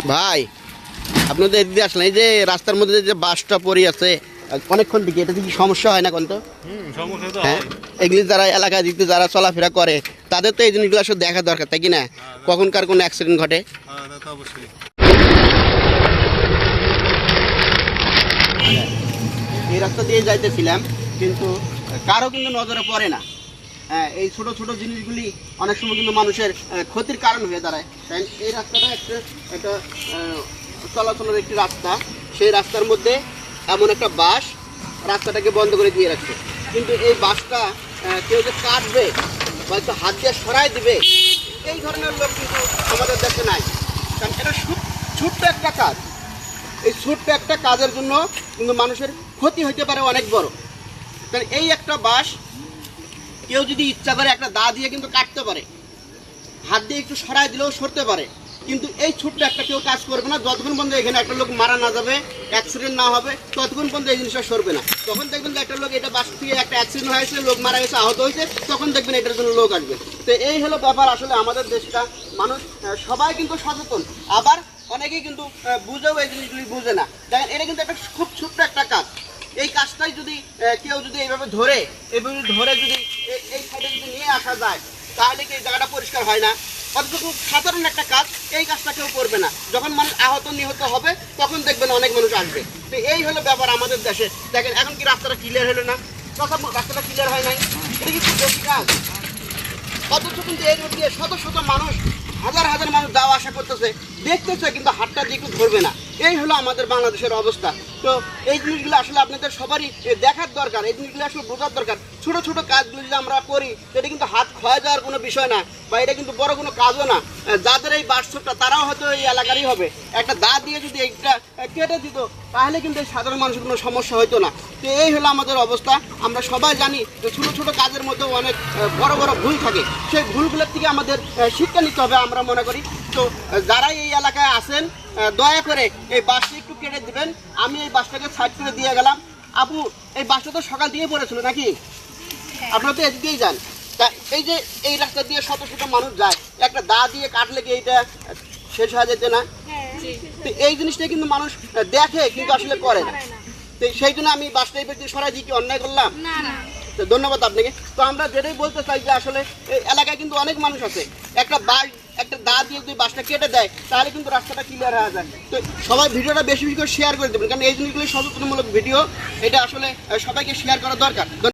ভাই আপনাদের এদিকে আসলেন, এই যে রাস্তার মধ্যে যে বাসটা পড়ে আছে অনেকক্ষণ দিকে, এটা কি সমস্যা হয় না কোন তো? সমস্যা তো হ্যাঁ, হয়। এগুলি যারা এলাকায় দিতে যারা চলাফেরা করে তাদের তো এই জিনিসগুলো আসলে দেখা দরকার, তাই কি না? কখনকার কোনো অ্যাক্সিডেন্ট ঘটে। হ্যাঁ, তা তো অবশ্যই। এই রাস্তা দিয়ে যাইতেছিলাম, কিন্তু কারো কিন্তু নজরে পড়ে না। হ্যাঁ, এই ছোট ছোট জিনিসগুলি অনেক সময় কিন্তু মানুষের ক্ষতির কারণ হয়ে দাঁড়ায়। তাই এই রাস্তাটা একটা চলাচলের একটি রাস্তা, সেই রাস্তার মধ্যে এমন একটা বাস রাস্তাটাকে বন্ধ করে দিয়ে রাখছে। কিন্তু এই বাসটা কেউ যে কাটবে বা একটু হাত দিয়ে সরাই দিবে, এই ধরনের লোক কিন্তু আমাদের দেশে নাই। কারণ এটা ছোট্ট একটা কাজ, এই ছোট্ট একটা কাজের জন্য কিন্তু মানুষের ক্ষতি হইতে পারে অনেক বড়। কারণ এই একটা বাঁশ কেউ যদি ইচ্ছা করে একটা দা দিয়ে কিন্তু কাটতে পারে, হাত দিয়ে একটু সরাই দিলেও সরতে পারে। কিন্তু এই ছোট্ট একটা কেউ কাজ করবে না যতক্ষণ পর্যন্ত এখানে একটা লোক মারা না যাবে, অ্যাক্সিডেন্ট না হবে, ততক্ষণ পর্যন্ত এই জিনিসটা সরবে না। তখন দেখবেন যে একটা লোক এটা বাস থেকে একটা অ্যাক্সিডেন্ট হয়েছে, লোক মারা গেছে, আহত হয়েছে, তখন দেখবেন এটার জন্য লোক আসবে। তো এই হলো ব্যাপার। আসলে আমাদের দেশটা মানুষ সবাই কিন্তু সচেতন, আবার অনেকেই কিন্তু বুঝেও এই জিনিসগুলি বুঝে না। দেখেন, এটা কিন্তু একটা খুব ছোট্ট একটা কাজ। এই কাজটাই যদি কেউ যদি এইভাবে ধরে যদি এই সাইডে যদি নিয়ে আসা যায়, তাহলে কি এই জায়গাটা পরিষ্কার হয় না? অথচ খুব সাধারণ একটা কাজ, এই কাজটা কেউ করবে না। যখন মানুষ আহত নিহত হবে তখন দেখবেন অনেক মানুষ আসবে। তো এই হলো ব্যাপার আমাদের দেশে। দেখেন, এখন কি রাস্তাটা ক্লিয়ার হলো না? রাস্তাটা ক্লিয়ার হয় নাই, এটা কি খুব বেশি কাজ? অথচ কিন্তু এই রোড দিয়ে শত শত মানুষ, হাজার হাজার মানুষ যাওয়া আসা করতেছে, দেখতেছে, কিন্তু হাতটা দিয়ে একটু ধরবে না। এই হলো আমাদের বাংলাদেশের অবস্থা। তো এই জিনিসগুলো আসলে আপনাদের সবারই দেখার দরকার, এই জিনিসগুলো আসলে বোঝার দরকার। ছোট ছোট কাজগুলো যদি আমরা করি, এটা কিন্তু হাত ক্ষয় যাওয়ার কোনো বিষয় না, বা এটা কিন্তু বড় কোনো কাজও না। যাদের এই বাসটা তারাও হয়তো এই এলাকারই হবে, একটা দা দিয়ে যদি এইটা কেটে দিত, তাহলে কিন্তু এই সাধারণ মানুষের কোনো সমস্যা হতো না। তো এই হলো আমাদের অবস্থা। আমরা সবাই জানি যে ছোটো ছোটো কাজের মধ্যেও অনেক বড় বড় ভুল থাকে, সেই ভুলগুলোর থেকে আমাদের শিক্ষা নিতে হবে আমরা মনে করি। তো যারা এই এলাকায় আসেন, দয়া করে এই বাসটা একটু কেটে দিবেন। আমি এই বাসটাকে সাইড করে দিয়ে গেলাম। আপু, এই বাসটা তো সকাল দিয়ে পড়েছিল নাকি? আপনারা তো এদিকেই যান, তা এই যে এই রাস্তা দিয়ে শত শত মানুষ যায়, একটা দা দিয়ে কাটলে কি এইটা শেষ হয়ে যেতে না? তো এই জিনিসটা কিন্তু মানুষ দেখে কিন্তু আসলে করে না। তো সেই জন্য আমি বাসটা এই ব্যক্তি সরাই দিয়ে কি অন্যায় করলাম? তো ধন্যবাদ আপনাকে। তো আমরা যেটাই বলতে চাই যে আসলে এই এলাকায় কিন্তু অনেক মানুষ আছে, একটা দা দিয়ে যদি বাসটা কেটে দেয় তাহলে কিন্তু রাস্তাটা ক্লিয়ার হয়ে যায়। তো সবাই ভিডিওটা বেশি বেশি করে শেয়ার করে দেবেন, কারণ এই জিনিসগুলি সচেতনমূলক ভিডিও, এটা আসলে সবাইকে শেয়ার করা দরকার।